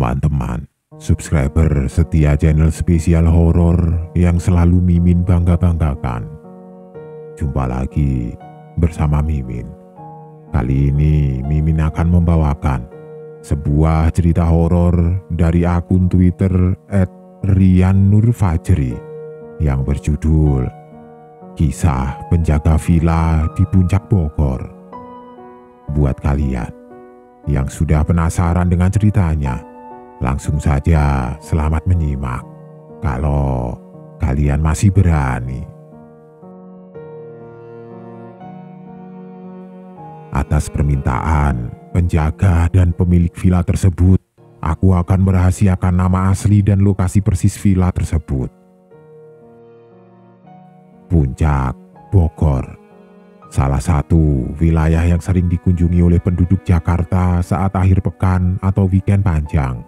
Teman-teman, subscriber setia channel spesial horor yang selalu Mimin bangga-banggakan. Jumpa lagi bersama Mimin. Kali ini Mimin akan membawakan sebuah cerita horor dari akun Twitter @riannurfajri yang berjudul Kisah Penjaga Villa di Puncak Bogor. Buat kalian yang sudah penasaran dengan ceritanya, langsung saja selamat menyimak kalau kalian masih berani. Atas permintaan penjaga dan pemilik villa tersebut, aku akan merahasiakan nama asli dan lokasi persis villa tersebut. Puncak Bogor, salah satu wilayah yang sering dikunjungi oleh penduduk Jakarta saat akhir pekan atau weekend panjang.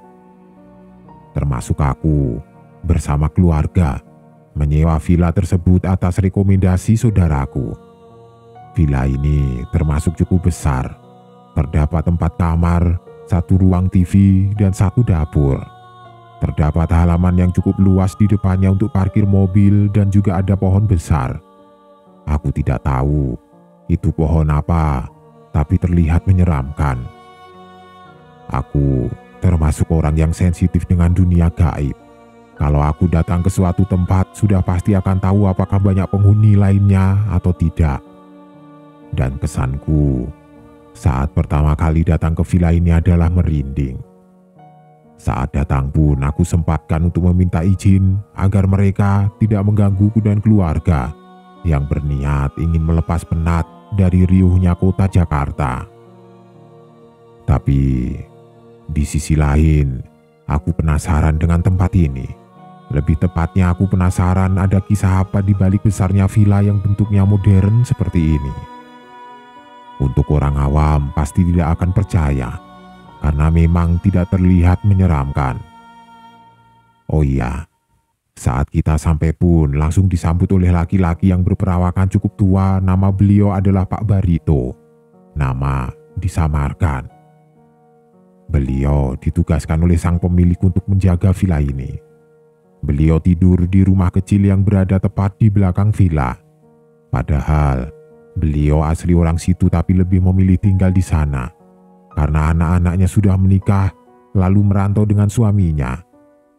Termasuk aku bersama keluarga menyewa villa tersebut atas rekomendasi saudaraku. Villa ini termasuk cukup besar. Terdapat 4 kamar, 1 ruang TV, dan 1 dapur. Terdapat halaman yang cukup luas di depannya untuk parkir mobil dan juga ada pohon besar. Aku tidak tahu itu pohon apa, tapi terlihat menyeramkan. Aku termasuk orang yang sensitif dengan dunia gaib. Kalau aku datang ke suatu tempat, sudah pasti akan tahu apakah banyak penghuni lainnya atau tidak. Dan kesanku saat pertama kali datang ke villa ini adalah merinding. Saat datang pun aku sempatkan untuk meminta izin agar mereka tidak menggangguku dan keluarga yang berniat ingin melepas penat dari riuhnya kota Jakarta. Tapi di sisi lain, aku penasaran dengan tempat ini. Lebih tepatnya aku penasaran ada kisah apa di balik besarnya villa yang bentuknya modern seperti ini. Untuk orang awam pasti tidak akan percaya, karena memang tidak terlihat menyeramkan. Oh iya, saat kita sampai pun langsung disambut oleh laki-laki yang berperawakan cukup tua. Nama beliau adalah Pak Barito. Nama disamarkan. Beliau ditugaskan oleh sang pemilik untuk menjaga villa ini. Beliau tidur di rumah kecil yang berada tepat di belakang villa. Padahal beliau asli orang situ tapi lebih memilih tinggal di sana karena anak-anaknya sudah menikah lalu merantau dengan suaminya.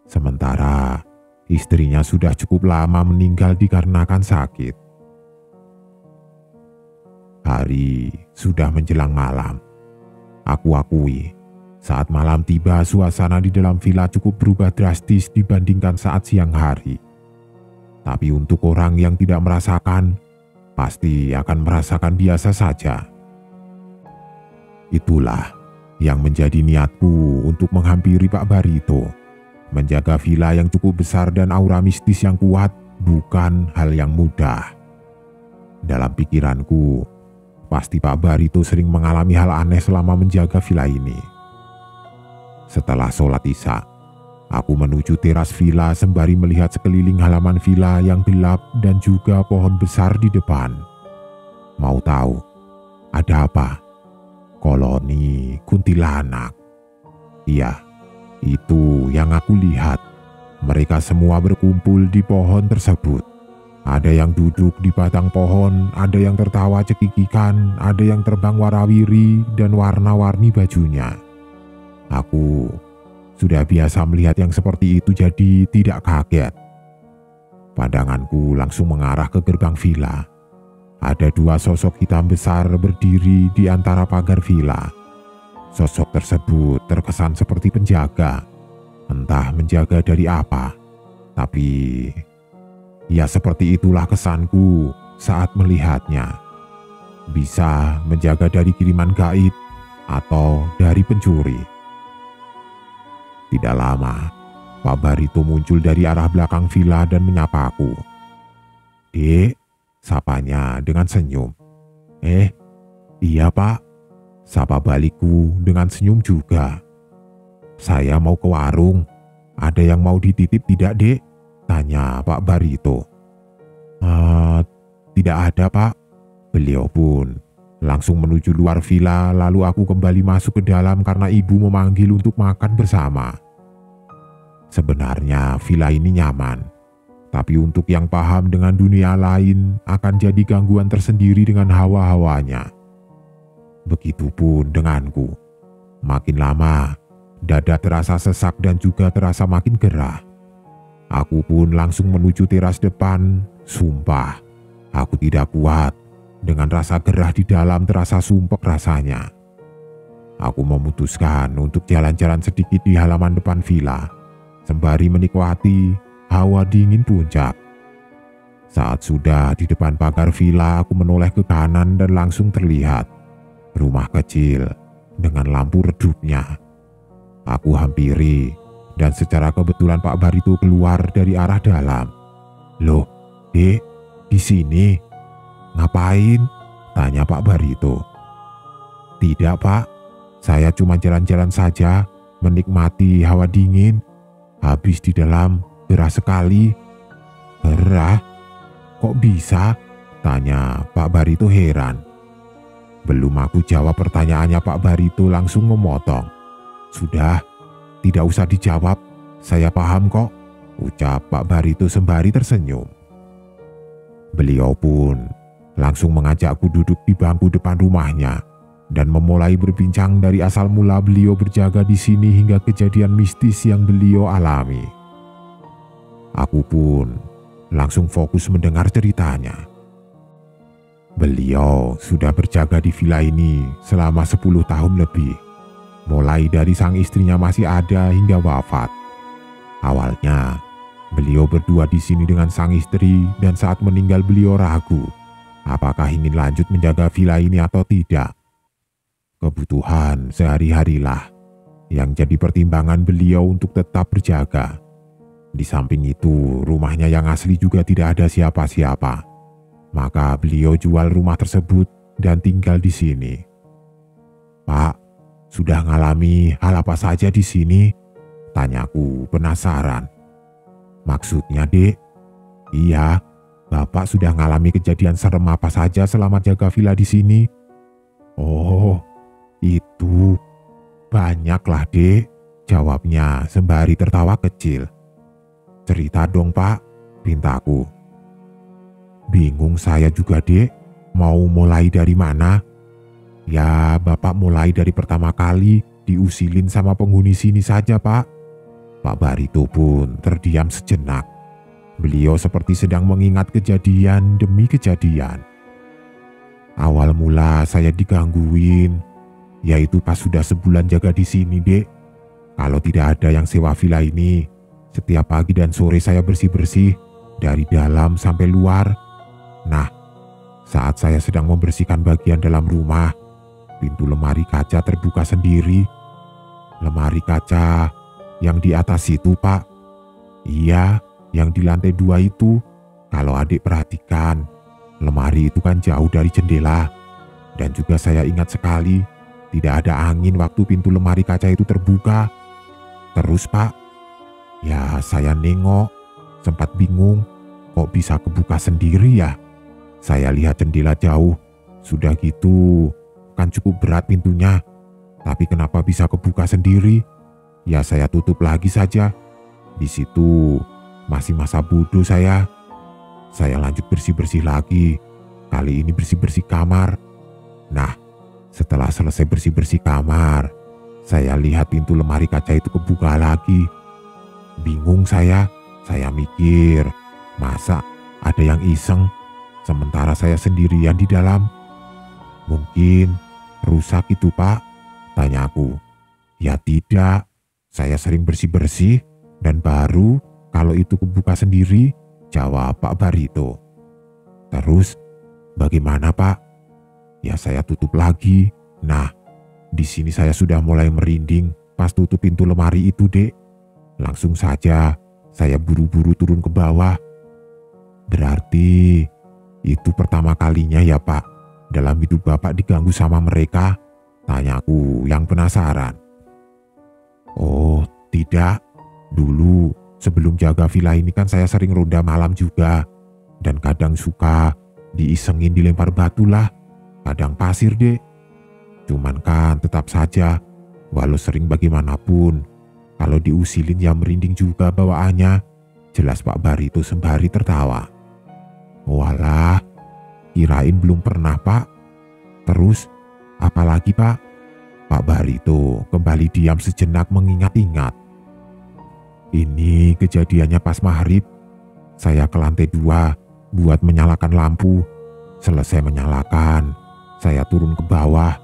Sementara istrinya sudah cukup lama meninggal dikarenakan sakit. Hari sudah menjelang malam. Aku akui, saat malam tiba, suasana di dalam villa cukup berubah drastis dibandingkan saat siang hari. Tapi untuk orang yang tidak merasakan, pasti akan merasakan biasa saja. Itulah yang menjadi niatku untuk menghampiri Pak Barito. Menjaga villa yang cukup besar dan aura mistis yang kuat bukan hal yang mudah. Dalam pikiranku, pasti Pak Barito sering mengalami hal aneh selama menjaga villa ini. Setelah sholat isya, aku menuju teras villa sembari melihat sekeliling halaman villa yang gelap dan juga pohon besar di depan. Mau tahu ada apa? Koloni kuntilanak. Iya, itu yang aku lihat. Mereka semua berkumpul di pohon tersebut. Ada yang duduk di batang pohon, ada yang tertawa cekikikan, ada yang terbang warawiri dan warna-warni bajunya. Aku sudah biasa melihat yang seperti itu jadi tidak kaget. Pandanganku langsung mengarah ke gerbang villa. Ada 2 sosok hitam besar berdiri di antara pagar villa. Sosok tersebut terkesan seperti penjaga. Entah menjaga dari apa. Tapi ya seperti itulah kesanku saat melihatnya. Bisa menjaga dari kiriman gaib atau dari pencuri. Tidak lama, Pak Barito muncul dari arah belakang villa dan menyapa aku. "Dek," sapanya dengan senyum. Iya Pak," sapa balikku dengan senyum juga. "Saya mau ke warung. Ada yang mau dititip tidak, Dek?" tanya Pak Barito. Tidak ada Pak." Beliau pun langsung menuju luar villa, lalu aku kembali masuk ke dalam karena ibu memanggil untuk makan bersama. Sebenarnya villa ini nyaman, tapi untuk yang paham dengan dunia lain akan jadi gangguan tersendiri dengan hawa-hawanya. Begitupun denganku. Makin lama, dada terasa sesak dan juga terasa makin gerah. Aku pun langsung menuju teras depan. Sumpah, aku tidak kuat. Dengan rasa gerah di dalam terasa sumpek rasanya. Aku memutuskan untuk jalan-jalan sedikit di halaman depan villa, sembari menikmati hawa dingin puncak. Saat sudah di depan pagar villa, aku menoleh ke kanan dan langsung terlihat rumah kecil dengan lampu redupnya. Aku hampiri dan secara kebetulan Pak Barito keluar dari arah dalam. "Loh, Dek, di sini? Ngapain?" tanya Pak Barito. "Tidak, Pak. Saya cuma jalan-jalan saja, menikmati hawa dingin. Habis di dalam gerah sekali." "Gerah? Kok bisa?" tanya Pak Barito heran. Belum aku jawab pertanyaannya, Pak Barito langsung memotong. "Sudah, tidak usah dijawab. Saya paham kok," ucap Pak Barito sembari tersenyum. Beliau pun langsung mengajakku duduk di bangku depan rumahnya dan memulai berbincang dari asal mula beliau berjaga di sini hingga kejadian mistis yang beliau alami. Aku pun langsung fokus mendengar ceritanya. Beliau sudah berjaga di villa ini selama 10 tahun lebih, mulai dari sang istrinya masih ada hingga wafat. Awalnya, beliau berdua di sini dengan sang istri dan saat meninggal beliau ragu apakah ingin lanjut menjaga villa ini atau tidak. Kebutuhan sehari-harilah yang jadi pertimbangan beliau untuk tetap berjaga. Di samping itu, rumahnya yang asli juga tidak ada siapa-siapa. Maka beliau jual rumah tersebut dan tinggal di sini. "Pak, sudah ngalami hal apa saja di sini?" tanyaku penasaran. "Maksudnya, Dek?" "Iya, Bapak sudah ngalami kejadian serem apa saja selama jaga villa di sini?" "Oh, itu banyaklah, Dek," jawabnya sembari tertawa kecil. "Cerita dong, Pak," pintaku. "Bingung saya juga, Dek. Mau mulai dari mana?" "Ya, Bapak mulai dari pertama kali diusilin sama penghuni sini saja, Pak." Pak Barito pun terdiam sejenak. Beliau seperti sedang mengingat kejadian demi kejadian. "Awal mula saya digangguin, yaitu pas sudah sebulan jaga di sini, Dek. Kalau tidak ada yang sewa villa ini, setiap pagi dan sore saya bersih-bersih dari dalam sampai luar. Nah, saat saya sedang membersihkan bagian dalam rumah, pintu lemari kaca terbuka sendiri. Lemari kaca yang di atas itu, Pak. Iya, yang di lantai 2 itu. Kalau adik perhatikan, lemari itu kan jauh dari jendela. Dan juga saya ingat sekali, tidak ada angin waktu pintu lemari kaca itu terbuka. Terus, Pak, ya saya nengok, sempat bingung, kok bisa kebuka sendiri ya? Saya lihat jendela jauh, sudah gitu kan cukup berat pintunya. Tapi kenapa bisa kebuka sendiri? Ya saya tutup lagi saja. Di situ masih masa bodoh saya. Saya lanjut bersih-bersih lagi. Kali ini bersih-bersih kamar. Nah, setelah selesai bersih-bersih kamar, saya lihat pintu lemari kaca itu kebuka lagi. Bingung saya mikir, masa ada yang iseng sementara saya sendirian di dalam? Mungkin rusak itu, Pak, tanyaku. Ya tidak, saya sering bersih-bersih dan baru kalau itu kebuka sendiri, jawab Pak Barito. Terus bagaimana, Pak? Ya saya tutup lagi. Nah, di sini saya sudah mulai merinding pas tutup pintu lemari itu, Dek. Langsung saja saya buru-buru turun ke bawah. Berarti itu pertama kalinya ya, Pak, dalam hidup Bapak diganggu sama mereka? Tanyaku yang penasaran. Oh, tidak. Dulu sebelum jaga villa ini kan saya sering ronda malam juga. Dan kadang suka diisengin dilempar batu lah. Kadang pasir, Dek. Cuman kan tetap saja, walau sering bagaimanapun, Kalau diusilin ya merinding juga bawaannya. Jelas Pak Barito sembari tertawa. Walah, kirain belum pernah Pak. Terus, apalagi Pak? Pak Barito kembali diam sejenak mengingat-ingat. Ini kejadiannya pas maghrib. Saya ke lantai 2 buat menyalakan lampu. Selesai menyalakan, saya turun ke bawah.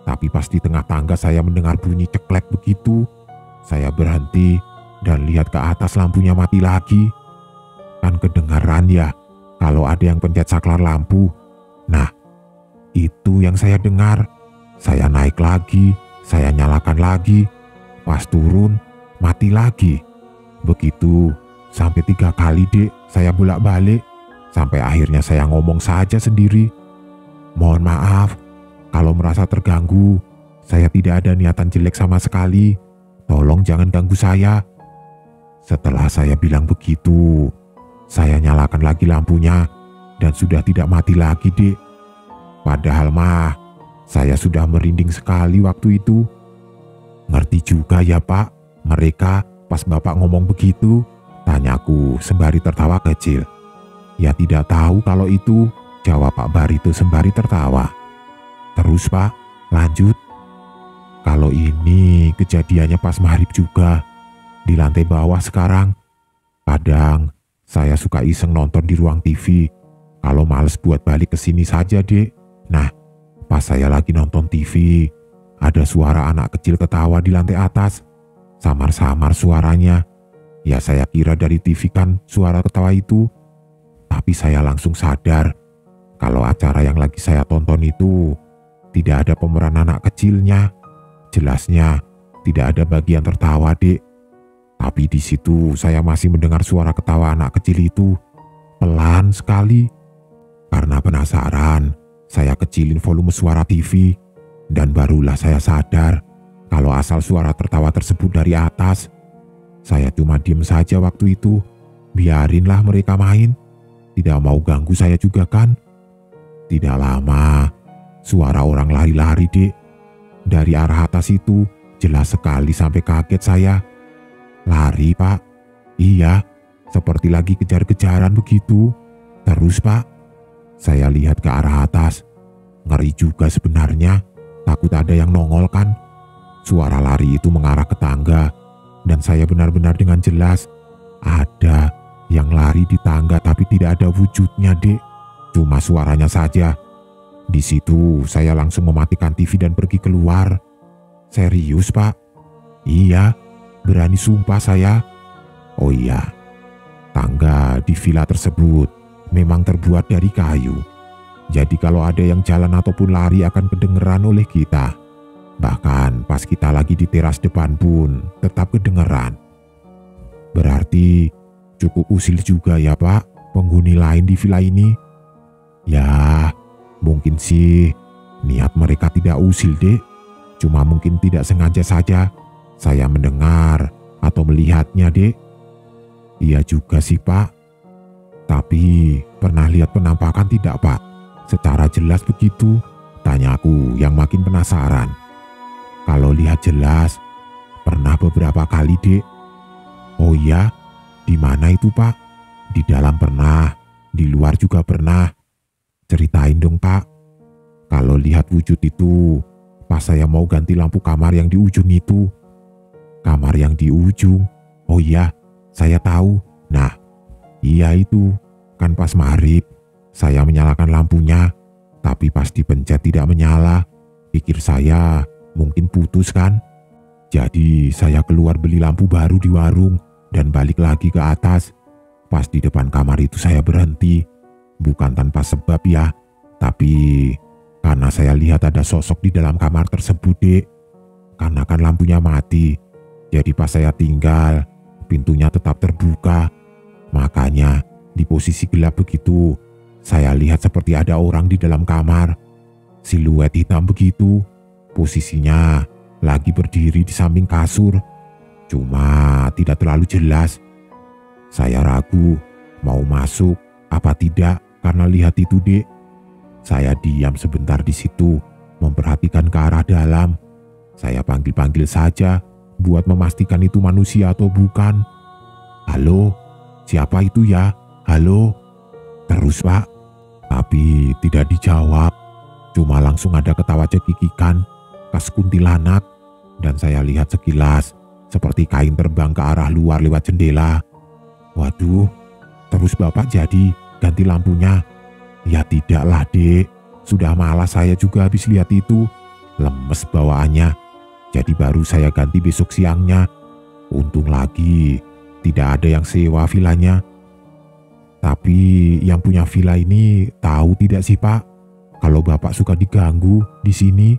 Tapi pas di tengah tangga saya mendengar bunyi ceklek begitu. Saya berhenti dan lihat ke atas, lampunya mati lagi. Kan kedengaran ya kalau ada yang pencet saklar lampu. Nah, itu yang saya dengar. Saya naik lagi, saya nyalakan lagi. Pas turun, mati lagi. Begitu sampai 3 kali Dek, saya bolak-balik. Sampai akhirnya saya ngomong saja sendiri. Mohon maaf kalau merasa terganggu. Saya tidak ada niatan jelek sama sekali. Tolong jangan ganggu saya. Setelah saya bilang begitu, saya nyalakan lagi lampunya dan sudah tidak mati lagi Dek. Padahal mah saya sudah merinding sekali waktu itu. Ngerti juga ya Pak mereka pas Bapak ngomong begitu? Tanyaku sembari tertawa kecil. Ya tidak tahu kalau itu, jawab Pak Barito sembari tertawa. Terus Pak, lanjut. Kalau ini kejadiannya pas maghrib juga, di lantai bawah sekarang. Kadang saya suka iseng nonton di ruang TV. Kalau males buat balik ke sini saja Dek. Nah, pas saya lagi nonton TV, ada suara anak kecil ketawa di lantai atas. Samar-samar suaranya. Ya saya kira dari TV kan suara ketawa itu. Tapi saya langsung sadar kalau acara yang lagi saya tonton itu tidak ada pemeran anak kecilnya. Jelasnya tidak ada bagian tertawa Dek. Tapi di situ saya masih mendengar suara ketawa anak kecil itu pelan sekali. Karena penasaran, saya kecilin volume suara TV dan barulah saya sadar kalau asal suara tertawa tersebut dari atas. Saya cuma diem saja waktu itu. Biarinlah mereka main. Tidak mau ganggu saya juga kan. Tidak lama, suara orang lari-lari Dek. Dari arah atas itu jelas sekali sampai kaget saya. Lari Pak? Iya, seperti lagi kejar-kejaran begitu. Terus Pak, saya lihat ke arah atas. Ngeri juga sebenarnya, takut ada yang nongol kan. Suara lari itu mengarah ke tangga. Dan saya benar-benar dengan jelas ada yang lari di tangga tapi tidak ada wujudnya Dek. Cuma suaranya saja. Di situ saya langsung mematikan TV dan pergi keluar. Serius Pak? Iya, berani sumpah saya. Oh iya, tangga di villa tersebut memang terbuat dari kayu. Jadi kalau ada yang jalan ataupun lari akan kedengeran oleh kita. Bahkan pas kita lagi di teras depan pun tetap kedengeran. Berarti cukup usil juga ya Pak penghuni lain di villa ini? Ya, mungkin sih niat mereka tidak usil Dek. Cuma mungkin tidak sengaja saja saya mendengar atau melihatnya Dek. Iya juga sih Pak. Tapi pernah lihat penampakan tidak Pak? Secara jelas begitu? Tanyaku yang makin penasaran. Kalau lihat jelas, pernah beberapa kali Dek. Oh iya, di mana itu Pak? Di dalam pernah, di luar juga pernah. Ceritain dong Pak. Kalau lihat wujud itu, pas saya mau ganti lampu kamar yang di ujung itu. Kamar yang di ujung? Oh iya, saya tahu. Nah, iya itu. Kan pas maghrib, saya menyalakan lampunya. Tapi pas dipencet tidak menyala. Pikir saya mungkin putus kan. Jadi saya keluar beli lampu baru di warung dan balik lagi ke atas. Pas di depan kamar itu saya berhenti. Bukan tanpa sebab ya, tapi karena saya lihat ada sosok di dalam kamar tersebut Dek. Karena kan lampunya mati, jadi pas saya tinggal, pintunya tetap terbuka. Makanya di posisi gelap begitu, saya lihat seperti ada orang di dalam kamar. Siluet hitam begitu, posisinya lagi berdiri di samping kasur. Cuma tidak terlalu jelas. Saya ragu mau masuk apa tidak karena lihat itu Dek. Saya diam sebentar di situ memperhatikan ke arah dalam. Saya panggil-panggil saja buat memastikan itu manusia atau bukan. Halo, siapa itu ya? Halo? Terus Pak, tapi tidak dijawab. Cuma langsung ada ketawa cekikikan khas kuntilanak, dan saya lihat sekilas seperti kain terbang ke arah luar lewat jendela. Waduh, terus Bapak jadi ganti lampunya? Ya tidaklah Dek, sudah malas saya juga habis lihat itu. Lemes bawaannya, jadi baru saya ganti besok siangnya. Untung lagi tidak ada yang sewa vilanya. Tapi yang punya villa ini tahu tidak sih Pak, kalau Bapak suka diganggu di sini?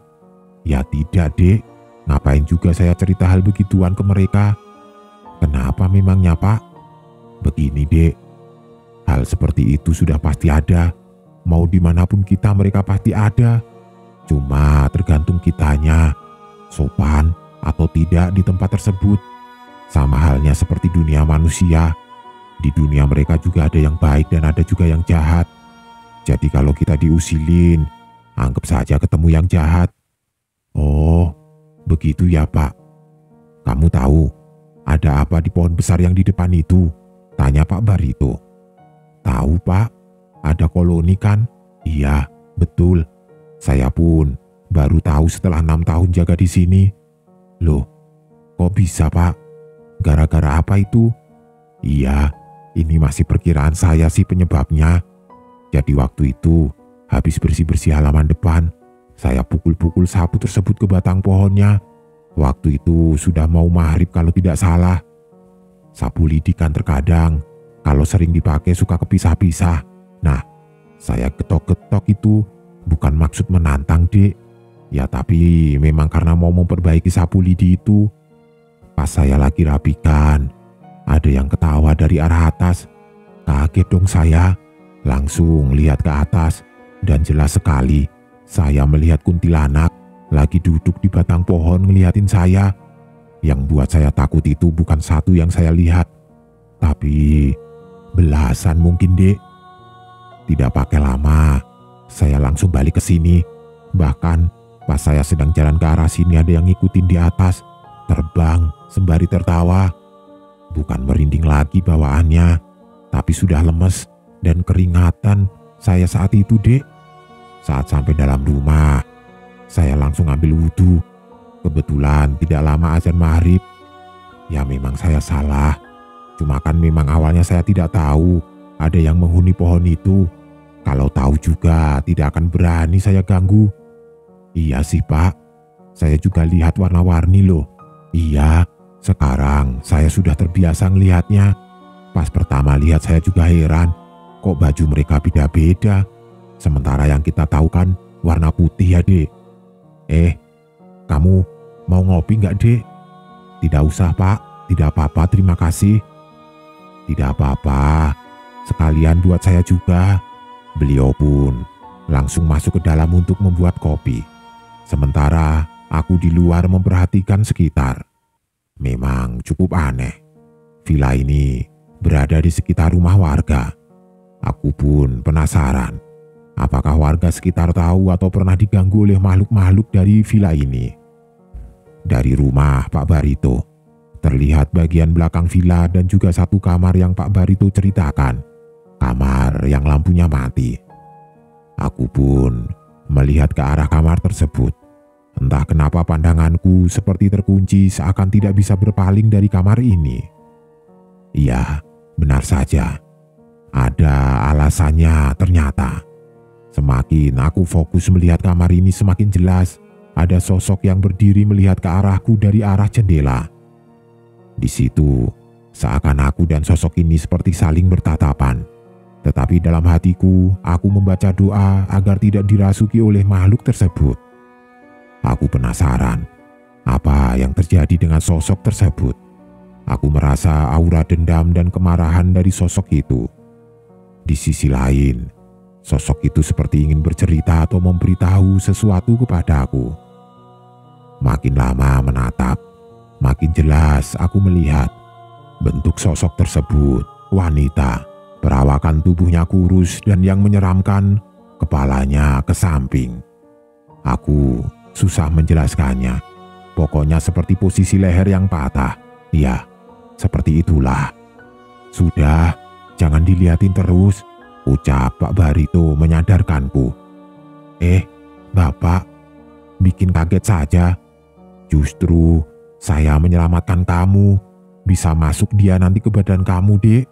Ya tidak Dek, ngapain juga saya cerita hal begituan ke mereka. Kenapa memangnya Pak? Begini Dek, hal seperti itu sudah pasti ada. Mau dimanapun kita mereka pasti ada. Cuma tergantung kitanya, sopan atau tidak di tempat tersebut. Sama halnya seperti dunia manusia. Di dunia mereka juga ada yang baik dan ada juga yang jahat. Jadi kalau kita diusilin, anggap saja ketemu yang jahat. Oh, begitu ya Pak. Kamu tahu ada apa di pohon besar yang di depan itu? Tanya Pak Barito. Tahu Pak, ada koloni kan? Iya, betul. Saya pun baru tahu setelah 6 tahun jaga di sini. Loh, kok bisa Pak? Gara-gara apa itu? Iya, ini masih perkiraan saya sih penyebabnya. Jadi waktu itu habis bersih-bersih halaman depan, saya pukul-pukul sapu tersebut ke batang pohonnya. Waktu itu sudah mau maghrib kalau tidak salah. Sapu lidi kan terkadang kalau sering dipakai suka kepisah-pisah. Nah, saya getok-getok itu bukan maksud menantang Dek. Ya tapi memang karena mau memperbaiki sapu lidi itu. Pas saya lagi rapikan, ada yang ketawa dari arah atas. Kaget dong saya, langsung lihat ke atas. Dan jelas sekali saya melihat kuntilanak lagi duduk di batang pohon ngeliatin saya. Yang buat saya takut itu bukan satu yang saya lihat, tapi belasan mungkin Dek. Tidak pakai lama, saya langsung balik ke sini. Bahkan pas saya sedang jalan ke arah sini ada yang ngikutin di atas, terbang sembari tertawa. Bukan merinding lagi bawaannya, tapi sudah lemes dan keringatan saya saat itu Dek. Saat sampai dalam rumah, saya langsung ambil wudhu. Kebetulan tidak lama azan maghrib. Ya memang saya salah, cuma kan memang awalnya saya tidak tahu ada yang menghuni pohon itu. Kalau tahu juga tidak akan berani saya ganggu. Iya sih Pak, saya juga lihat warna-warni loh. Iya, sekarang saya sudah terbiasa ngelihatnya. Pas pertama lihat saya juga heran, kok baju mereka beda-beda. Sementara yang kita tahu kan warna putih ya Dek. Kamu mau ngopi nggak Dek? Tidak usah Pak, tidak apa-apa terima kasih. Tidak apa-apa, sekalian buat saya juga. Beliau pun langsung masuk ke dalam untuk membuat kopi. Sementara aku di luar memperhatikan sekitar. Memang cukup aneh. Villa ini berada di sekitar rumah warga. Aku pun penasaran, apakah warga sekitar tahu atau pernah diganggu oleh makhluk-makhluk dari villa ini. Dari rumah Pak Barito, terlihat bagian belakang villa dan juga satu kamar yang Pak Barito ceritakan. Kamar yang lampunya mati. Aku pun melihat ke arah kamar tersebut. Entah kenapa pandanganku seperti terkunci seakan tidak bisa berpaling dari kamar ini. Iya, benar saja. Ada alasannya ternyata. Semakin aku fokus melihat kamar ini semakin jelas ada sosok yang berdiri melihat ke arahku dari arah jendela. Di situ seakan aku dan sosok ini seperti saling bertatapan. Tetapi dalam hatiku, aku membaca doa agar tidak dirasuki oleh makhluk tersebut. Aku penasaran, apa yang terjadi dengan sosok tersebut. Aku merasa aura dendam dan kemarahan dari sosok itu. Di sisi lain, sosok itu seperti ingin bercerita atau memberitahu sesuatu kepadaku. Makin lama menatap, makin jelas aku melihat bentuk sosok tersebut, wanita. Perawakan tubuhnya kurus dan yang menyeramkan, kepalanya ke samping. Aku susah menjelaskannya. Pokoknya seperti posisi leher yang patah. Ya, seperti itulah. Sudah, jangan dilihatin terus, ucap Pak Barito menyadarkanku. Bapak, bikin kaget saja. Justru saya menyelamatkan kamu. Bisa masuk dia nanti ke badan kamu, Dek.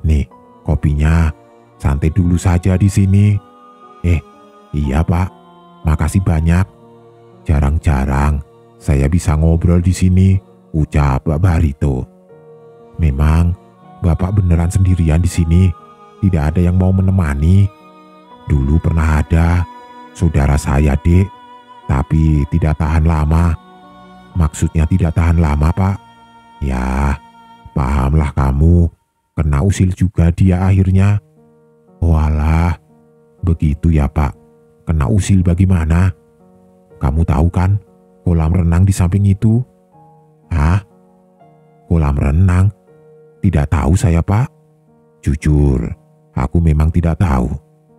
Nih, kopinya. Santai dulu saja di sini. Iya, Pak. Makasih banyak. Jarang-jarang saya bisa ngobrol di sini, ucap Pak Barito. Memang Bapak beneran sendirian di sini? Tidak ada yang mau menemani? Dulu pernah ada saudara saya, Dek, tapi tidak tahan lama. Maksudnya tidak tahan lama, Pak? Ya, pahamlah kamu. Kena usil juga dia akhirnya. Walah, begitu ya, Pak. Kena usil bagaimana? Kamu tahu kan kolam renang di samping itu? Hah? Kolam renang? Tidak tahu saya, Pak. Jujur, aku memang tidak tahu.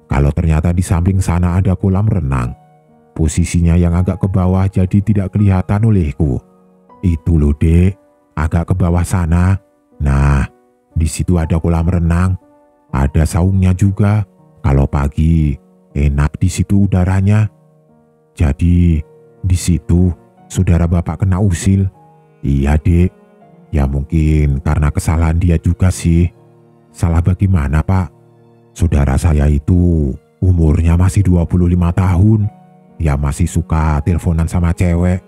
Kalau ternyata di samping sana ada kolam renang. Posisinya yang agak ke bawah jadi tidak kelihatan olehku. Itu loh, Dek, agak ke bawah sana. Nah, di situ ada kolam renang. Ada saungnya juga. Kalau pagi, enak di situ udaranya. Jadi, di situ saudara Bapak kena usil. Iya, Dek. Ya mungkin karena kesalahan dia juga sih. Salah bagaimana, Pak? Saudara saya itu umurnya masih 25 tahun. Ya masih suka teleponan sama cewek.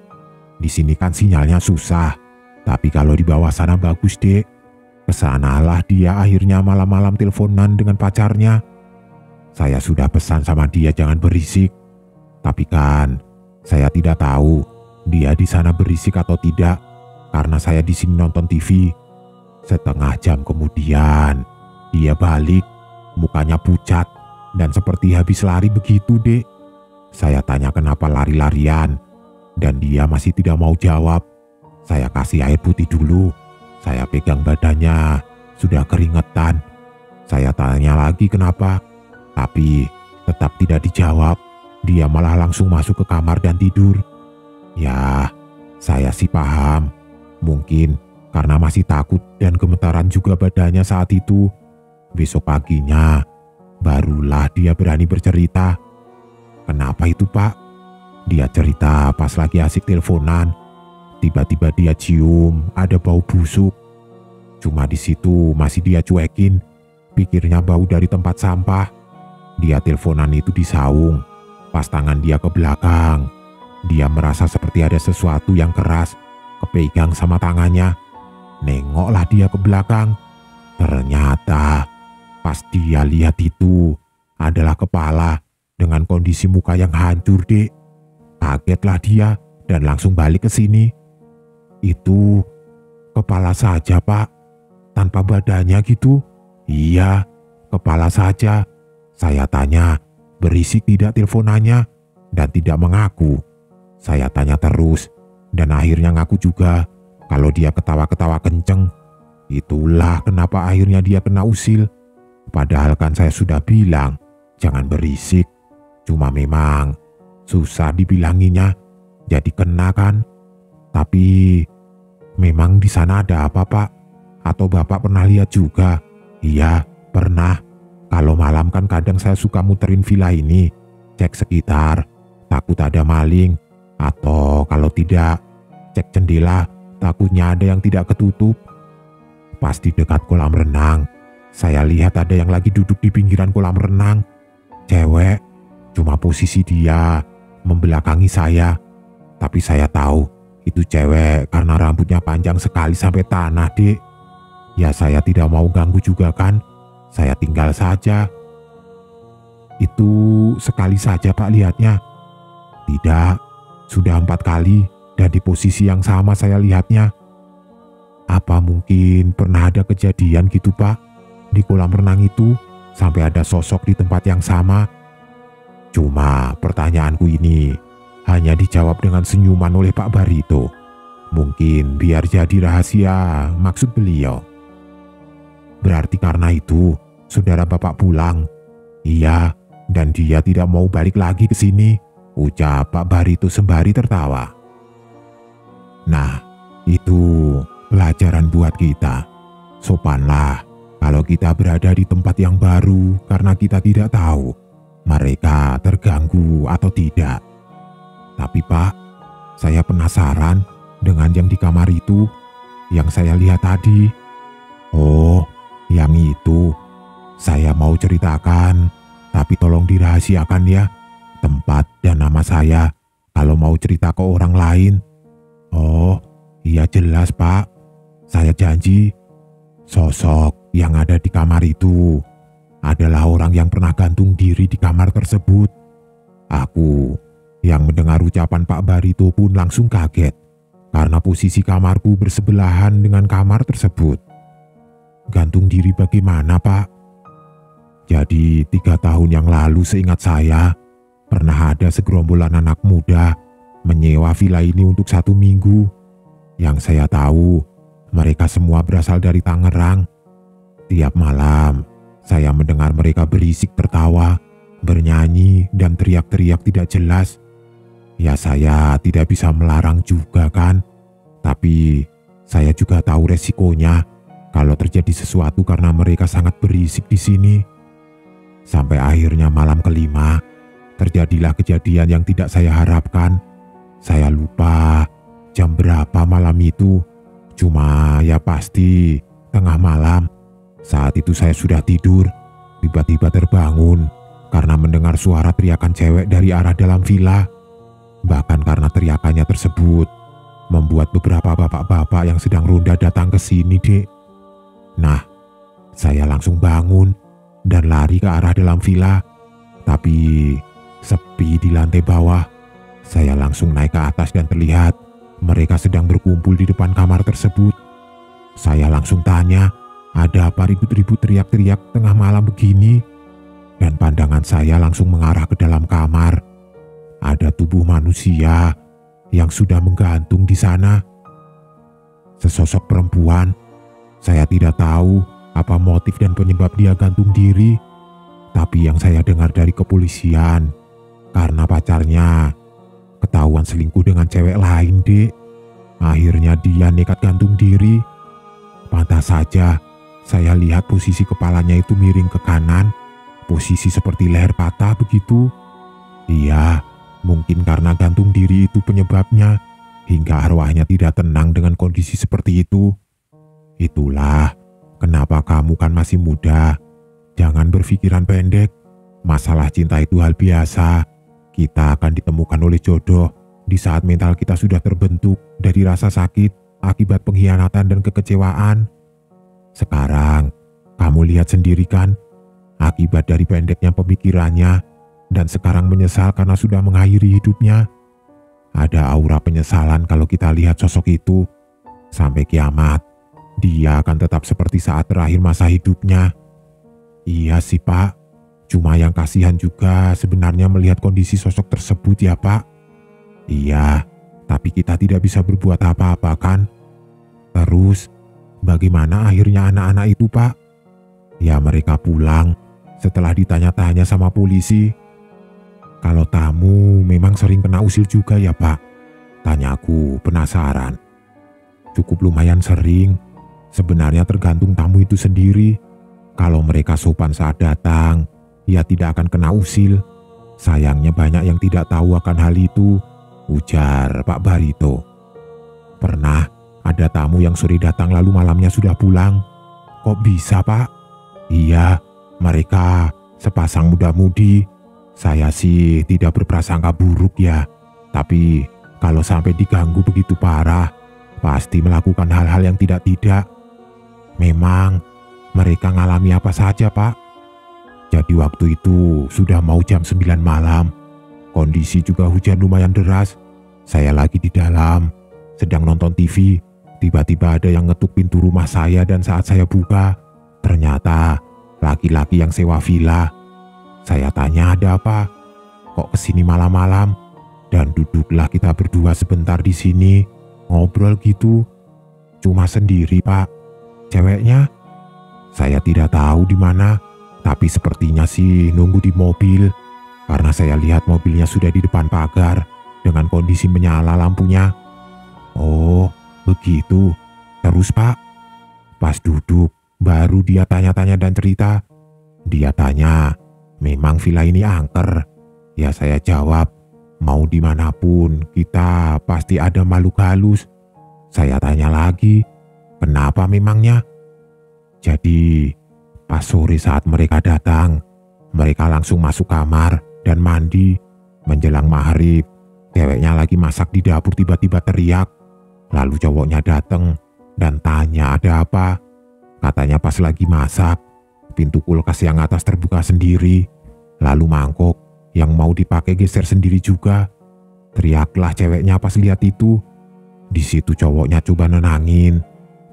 Di sini kan sinyalnya susah. Tapi kalau di bawah sana bagus, Dek. Kesanalah dia akhirnya malam-malam teleponan dengan pacarnya. Saya sudah pesan sama dia jangan berisik. Tapi kan saya tidak tahu dia di sana berisik atau tidak. Karena saya di sini nonton TV. Setengah jam kemudian dia balik. Mukanya pucat dan seperti habis lari begitu, Dek. Saya tanya kenapa lari-larian. Dan dia masih tidak mau jawab. Saya kasih air putih dulu. Saya pegang badannya. Sudah keringetan. Saya tanya lagi kenapa. Tapi tetap tidak dijawab. Dia malah langsung masuk ke kamar dan tidur. Ya, saya sih paham. Mungkin karena masih takut dan gemetaran juga badannya saat itu. Besok paginya, barulah dia berani bercerita. Kenapa itu, Pak? Dia cerita pas lagi asik teleponan. Tiba-tiba dia cium ada bau busuk. Cuma di situ masih dia cuekin. Pikirnya bau dari tempat sampah. Dia teleponan itu di saung. Pas tangan dia ke belakang. Dia merasa seperti ada sesuatu yang keras kepegang sama tangannya. Nengoklah dia ke belakang. Ternyata pas dia lihat itu adalah kepala dengan kondisi muka yang hancur, Dek. Kagetlah dia dan langsung balik ke sini. Itu kepala saja, Pak. Tanpa badannya gitu. Iya, kepala saja. Saya tanya, berisik tidak teleponannya? Dan tidak mengaku. Saya tanya terus. Dan akhirnya ngaku juga kalau dia ketawa-ketawa kenceng. Itulah kenapa akhirnya dia kena usil. Padahal kan saya sudah bilang, jangan berisik. Cuma memang susah dibilanginya, jadi kena kan. Tapi memang di sana ada apa, Pak? Atau Bapak pernah lihat juga? Iya, pernah. Kalau malam kan kadang saya suka muterin villa ini. Cek sekitar, takut ada maling. Atau kalau tidak, cek jendela, takutnya ada yang tidak ketutup. Pas di dekat kolam renang, saya lihat ada yang lagi duduk di pinggiran kolam renang. Cewek, cuma posisi dia membelakangi saya. Tapi saya tahu itu cewek karena rambutnya panjang sekali sampai tanah, Dek. Ya saya tidak mau ganggu juga kan. Saya tinggal saja. Itu sekali saja, Pak, lihatnya. Tidak, sudah 4 kali dan di posisi yang sama saya lihatnya. Apa mungkin pernah ada kejadian gitu, Pak? Di kolam renang itu sampai ada sosok di tempat yang sama. Cuma pertanyaanku ini hanya dijawab dengan senyuman oleh Pak Barito. Mungkin biar jadi rahasia maksud beliau. Berarti karena itu saudara Bapak pulang. Iya, dan dia tidak mau balik lagi ke sini, ucap Pak Barito sembari tertawa. Nah, itu pelajaran buat kita. Sopanlah kalau kita berada di tempat yang baru karena kita tidak tahu mereka terganggu atau tidak. Tapi Pak, saya penasaran dengan yang di kamar itu, yang saya lihat tadi. Oh, yang itu. Saya mau ceritakan, tapi tolong dirahasiakan ya, tempat dan nama saya kalau mau cerita ke orang lain. Oh, iya jelas Pak. Saya janji. Sosok yang ada di kamar itu adalah orang yang pernah gantung diri di kamar tersebut. Aku yang mendengar ucapan Pak Barito pun langsung kaget karena posisi kamarku bersebelahan dengan kamar tersebut. Gantung diri bagaimana Pak? Jadi 3 tahun yang lalu seingat saya pernah ada segerombolan anak muda menyewa villa ini untuk 1 minggu. Yang saya tahu mereka semua berasal dari Tangerang. Tiap malam saya mendengar mereka berisik tertawa, bernyanyi dan teriak-teriak tidak jelas. Ya saya tidak bisa melarang juga kan. Tapi saya juga tahu resikonya kalau terjadi sesuatu karena mereka sangat berisik di sini. Sampai akhirnya malam kelima terjadilah kejadian yang tidak saya harapkan. Saya lupa jam berapa malam itu. Cuma ya pasti tengah malam. Saat itu saya sudah tidur, tiba-tiba terbangun karena mendengar suara teriakan cewek dari arah dalam villa. Bahkan karena teriakannya tersebut membuat beberapa bapak-bapak yang sedang ronda datang ke sini, Dek. Nah, saya langsung bangun dan lari ke arah dalam villa. Tapi sepi di lantai bawah. Saya langsung naik ke atas dan terlihat mereka sedang berkumpul di depan kamar tersebut. Saya langsung tanya, ada apa ribut-ribut teriak-teriak tengah malam begini? Dan pandangan saya langsung mengarah ke dalam kamar. Ada tubuh manusia yang sudah menggantung di sana. Sesosok perempuan. Saya tidak tahu apa motif dan penyebab dia gantung diri. Tapi yang saya dengar dari kepolisian, karena pacarnya ketahuan selingkuh dengan cewek lain, Dek. Akhirnya dia nekat gantung diri. Pantas saja saya lihat posisi kepalanya itu miring ke kanan, posisi seperti leher patah begitu. Iya, mungkin karena gantung diri itu penyebabnya, hingga arwahnya tidak tenang dengan kondisi seperti itu. Itulah kenapa kamu kan masih muda. Jangan berpikiran pendek. Masalah cinta itu hal biasa. Kita akan ditemukan oleh jodoh di saat mental kita sudah terbentuk dari rasa sakit akibat pengkhianatan dan kekecewaan. Sekarang, kamu lihat sendiri kan, akibat dari pendeknya pemikirannya dan sekarang menyesal karena sudah mengakhiri hidupnya. Ada aura penyesalan kalau kita lihat sosok itu. Sampai kiamat, dia akan tetap seperti saat terakhir masa hidupnya. Iya sih Pak. Cuma yang kasihan juga sebenarnya melihat kondisi sosok tersebut ya Pak. Iya, tapi kita tidak bisa berbuat apa-apa kan. Terus, bagaimana akhirnya anak-anak itu Pak? Ya mereka pulang setelah ditanya-tanya sama polisi. Kalau tamu memang sering kena usil juga ya Pak? Tanyaku penasaran. Cukup lumayan sering. Sebenarnya tergantung tamu itu sendiri. Kalau mereka sopan saat datang, ya tidak akan kena usil. Sayangnya banyak yang tidak tahu akan hal itu, ujar Pak Barito. Pernah ada tamu yang sore datang lalu malamnya sudah pulang. Kok bisa Pak? Iya, mereka sepasang muda-mudi. Saya sih tidak berprasangka buruk ya. Tapi kalau sampai diganggu begitu parah, pasti melakukan hal-hal yang tidak-tidak. Memang mereka ngalami apa saja Pak? Jadi waktu itu sudah mau jam 9 malam. Kondisi juga hujan lumayan deras. Saya lagi di dalam, sedang nonton TV. Tiba-tiba ada yang ngetuk pintu rumah saya dan saat saya buka, ternyata laki-laki yang sewa villa. Saya tanya ada apa? Kok kesini malam-malam? Dan duduklah kita berdua sebentar di sini, ngobrol gitu. Cuma sendiri Pak. Ceweknya? Saya tidak tahu di mana. Tapi sepertinya sih nunggu di mobil, karena saya lihat mobilnya sudah di depan pagar dengan kondisi menyala lampunya. Oh, begitu. Terus Pak, pas duduk, baru dia tanya-tanya dan cerita. Dia tanya, memang villa ini angker. Ya saya jawab, mau dimanapun kita pasti ada makhluk halus. Saya tanya lagi, kenapa memangnya? Jadi, pas sore saat mereka datang, mereka langsung masuk kamar dan mandi. Menjelang maghrib, ceweknya lagi masak di dapur tiba-tiba teriak. Lalu cowoknya datang dan tanya ada apa. Katanya pas lagi masak, pintu kulkas yang atas terbuka sendiri. Lalu mangkok yang mau dipakai geser sendiri juga. Teriaklah ceweknya pas lihat itu. Di situ cowoknya coba nenangin.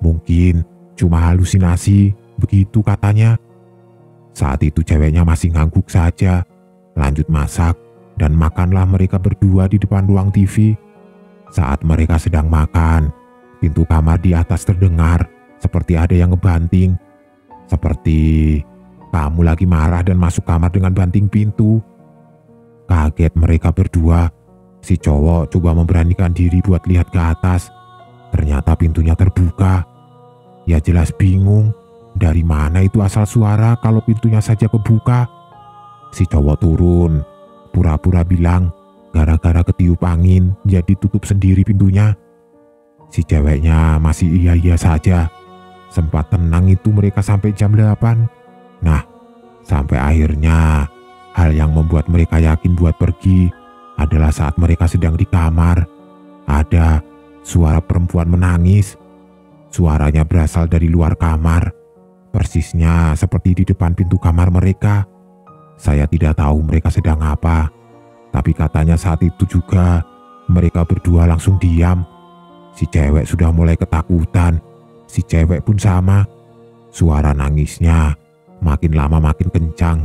Mungkin cuma halusinasi, begitu katanya. Saat itu ceweknya masih ngangguk saja. Lanjut masak dan makanlah mereka berdua di depan ruang TV. Saat mereka sedang makan, pintu kamar di atas terdengar seperti ada yang ngebanting. Seperti kamu lagi marah dan masuk kamar dengan banting pintu. Kaget mereka berdua. Si cowok coba memberanikan diri buat lihat ke atas. Ternyata pintunya terbuka. Ya jelas bingung. Dari mana itu asal suara kalau pintunya saja kebuka? Si cowok turun. Pura-pura bilang gara-gara ketiup angin jadi tutup sendiri pintunya. Si ceweknya masih iya-iya saja. Sempat tenang itu mereka sampai jam 8. Nah, sampai akhirnya hal yang membuat mereka yakin buat pergi adalah saat mereka sedang di kamar. Ada suara perempuan menangis. Suaranya berasal dari luar kamar. Persisnya seperti di depan pintu kamar mereka. Saya tidak tahu mereka sedang apa. Tapi katanya saat itu juga mereka berdua langsung diam. Si cewek sudah mulai ketakutan. Si cewek pun sama. Suara nangisnya makin lama makin kencang.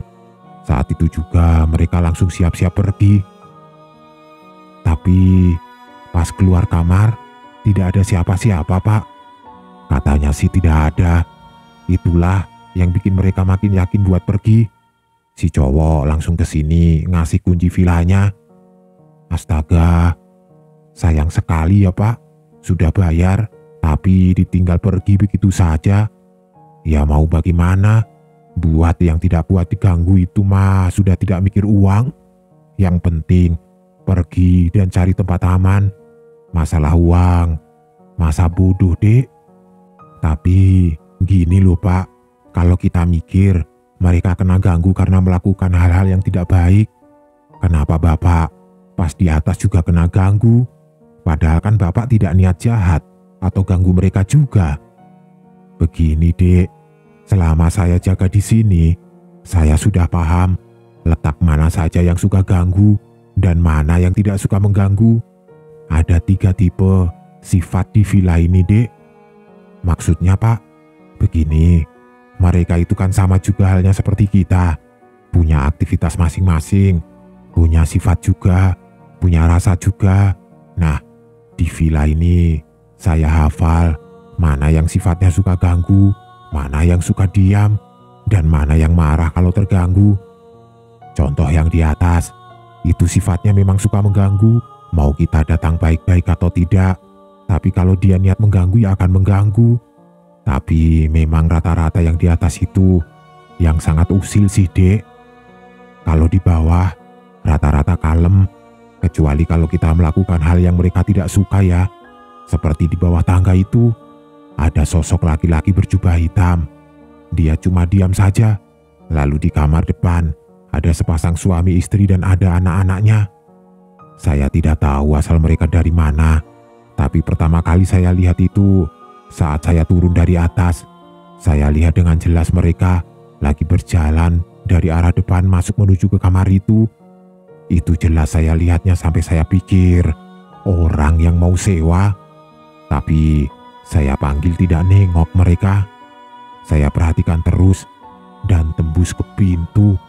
Saat itu juga mereka langsung siap-siap pergi. Tapi pas keluar kamar tidak ada siapa-siapa Pak. Katanya sih tidak ada. Itulah yang bikin mereka makin yakin buat pergi. Si cowok langsung ke sini ngasih kunci villanya. Astaga, sayang sekali ya Pak. Sudah bayar, tapi ditinggal pergi begitu saja. Ya mau bagaimana? Buat yang tidak kuat diganggu itu mah sudah tidak mikir uang. Yang penting pergi dan cari tempat aman. Masalah uang, masa bodoh Dek. Tapi gini loh Pak, kalau kita mikir mereka kena ganggu karena melakukan hal-hal yang tidak baik. Kenapa Bapak pas di atas juga kena ganggu? Padahal kan Bapak tidak niat jahat atau ganggu mereka juga. Begini Dek, selama saya jaga di sini, saya sudah paham letak mana saja yang suka ganggu dan mana yang tidak suka mengganggu. Ada 3 tipe sifat di villa ini Dek. Maksudnya Pak, begini, mereka itu kan sama juga halnya seperti kita. Punya aktivitas masing-masing, punya sifat juga, punya rasa juga. Nah, di villa ini saya hafal mana yang sifatnya suka ganggu, mana yang suka diam, dan mana yang marah kalau terganggu. Contoh yang di atas, itu sifatnya memang suka mengganggu, mau kita datang baik-baik atau tidak. Tapi kalau dia niat mengganggu ya akan mengganggu. Tapi memang rata-rata yang di atas itu yang sangat usil sih Dek. Kalau di bawah rata-rata kalem. Kecuali kalau kita melakukan hal yang mereka tidak suka ya. Seperti di bawah tangga itu ada sosok laki-laki berjubah hitam. Dia cuma diam saja. Lalu di kamar depan ada sepasang suami istri dan ada anak-anaknya. Saya tidak tahu asal mereka dari mana. Tapi pertama kali saya lihat itu saat saya turun dari atas. Saya lihat dengan jelas mereka lagi berjalan dari arah depan masuk menuju ke kamar itu. Itu jelas saya lihatnya sampai saya pikir orang yang mau sewa. Tapi saya panggil tidak nengok mereka. Saya perhatikan terus dan tembus ke pintu.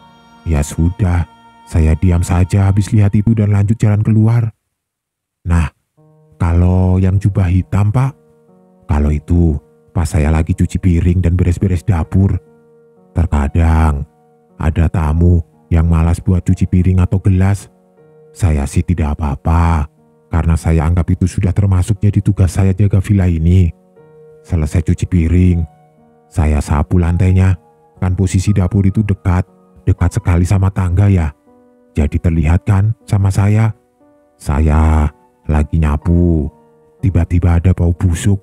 Ya sudah, saya diam saja habis lihat itu dan lanjut jalan keluar. Nah, kalau yang jubah hitam Pak, kalau itu pas saya lagi cuci piring dan beres-beres dapur. Terkadang ada tamu yang malas buat cuci piring atau gelas. Saya sih tidak apa-apa, karena saya anggap itu sudah termasuk jadi tugas saya jaga villa ini. Selesai cuci piring, saya sapu lantainya. Kan posisi dapur itu dekat sekali sama tangga ya. Jadi terlihat kan sama saya. Saya lagi nyapu, tiba-tiba ada bau busuk.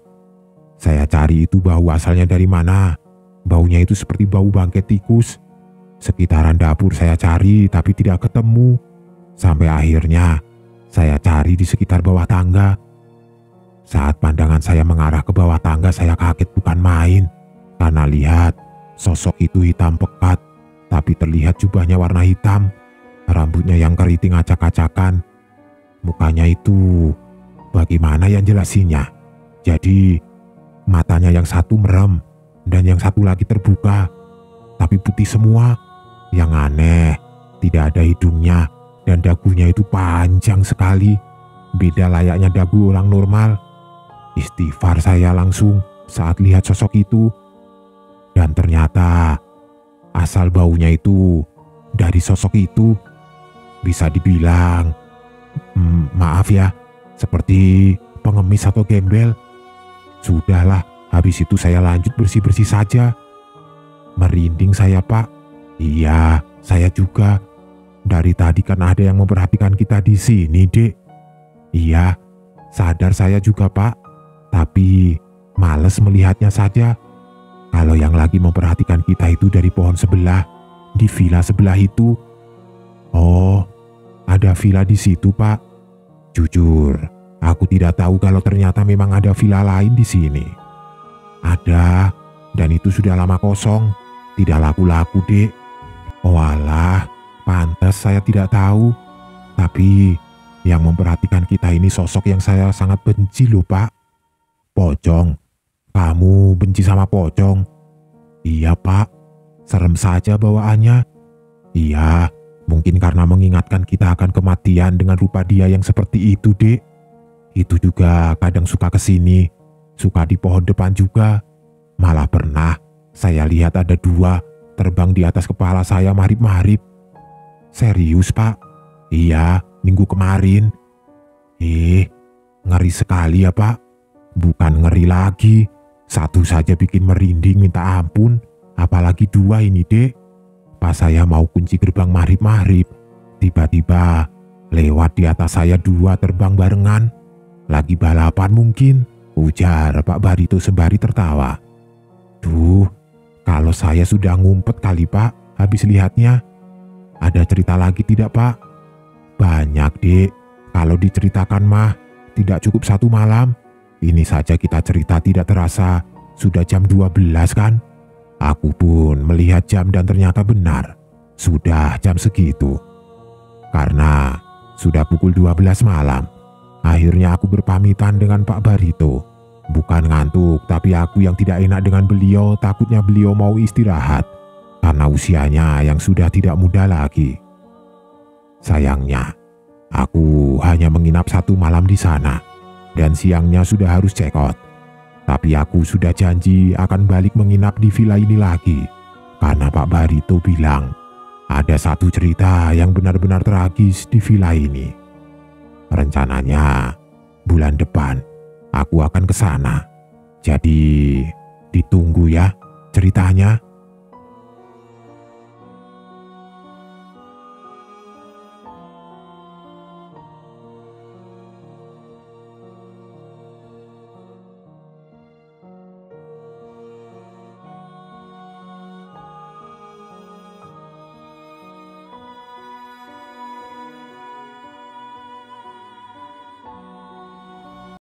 Saya cari itu bau asalnya dari mana. Baunya itu seperti bau bangkai tikus. Sekitaran dapur saya cari tapi tidak ketemu. Sampai akhirnya saya cari di sekitar bawah tangga. Saat pandangan saya mengarah ke bawah tangga, saya kaget bukan main. Karena lihat sosok itu hitam pekat, tapi terlihat jubahnya warna hitam. Rambutnya yang keriting acak-acakan. Mukanya itu bagaimana yang jelasinnya? Jadi matanya yang satu merem dan yang satu lagi terbuka, tapi putih semua. Yang aneh, tidak ada hidungnya dan dagunya itu panjang sekali. Beda layaknya dagu orang normal. Istighfar saya langsung saat lihat sosok itu. Dan ternyata asal baunya itu dari sosok itu. Bisa dibilang, maaf ya, seperti pengemis atau gembel. Sudahlah, habis itu saya lanjut bersih-bersih saja. Merinding saya, Pak. Iya, saya juga. Dari tadi kan ada yang memperhatikan kita di sini, Dek. Iya, sadar saya juga, Pak. Tapi males melihatnya saja. Kalau yang lagi memperhatikan kita itu dari pohon sebelah, di villa sebelah itu. Oh, ada villa di situ, Pak. Jujur, aku tidak tahu kalau ternyata memang ada villa lain di sini. Ada, dan itu sudah lama kosong. Tidak laku-laku, Dek. Oh alah, pantas saya tidak tahu. Tapi yang memperhatikan kita ini sosok yang saya sangat benci loh, Pak. Pocong. Kamu benci sama pocong? Iya, Pak. Serem saja bawaannya. Iya, mungkin karena mengingatkan kita akan kematian dengan rupa dia yang seperti itu, Dek. Itu juga kadang suka kesini. Suka di pohon depan juga. Malah pernah saya lihat ada 2 terbang di atas kepala saya marip-marip. Serius, Pak? Iya, minggu kemarin. Ngeri sekali ya, Pak. Bukan ngeri lagi. Satu saja bikin merinding minta ampun. Apalagi 2 ini, Dek. Pas saya mau kunci gerbang marip-marip, tiba-tiba lewat di atas saya 2 terbang barengan. Lagi balapan mungkin, ujar Pak Barito sembari tertawa. Duh, kalau saya sudah ngumpet kali, Pak, habis lihatnya. Ada cerita lagi tidak, Pak? Banyak, Dek. Kalau diceritakan mah, tidak cukup 1 malam. Ini saja kita cerita tidak terasa, sudah jam 12 kan? Aku pun melihat jam dan ternyata benar, sudah jam segitu. Karena sudah pukul 12 malam, akhirnya aku berpamitan dengan Pak Barito. Bukan ngantuk, tapi aku yang tidak enak dengan beliau, takutnya beliau mau istirahat karena usianya yang sudah tidak muda lagi. Sayangnya, aku hanya menginap 1 malam di sana dan siangnya sudah harus check out. Tapi aku sudah janji akan balik menginap di villa ini lagi karena Pak Barito bilang ada 1 cerita yang benar-benar tragis di villa ini. Rencananya bulan depan aku akan ke sana. Jadi ditunggu ya ceritanya.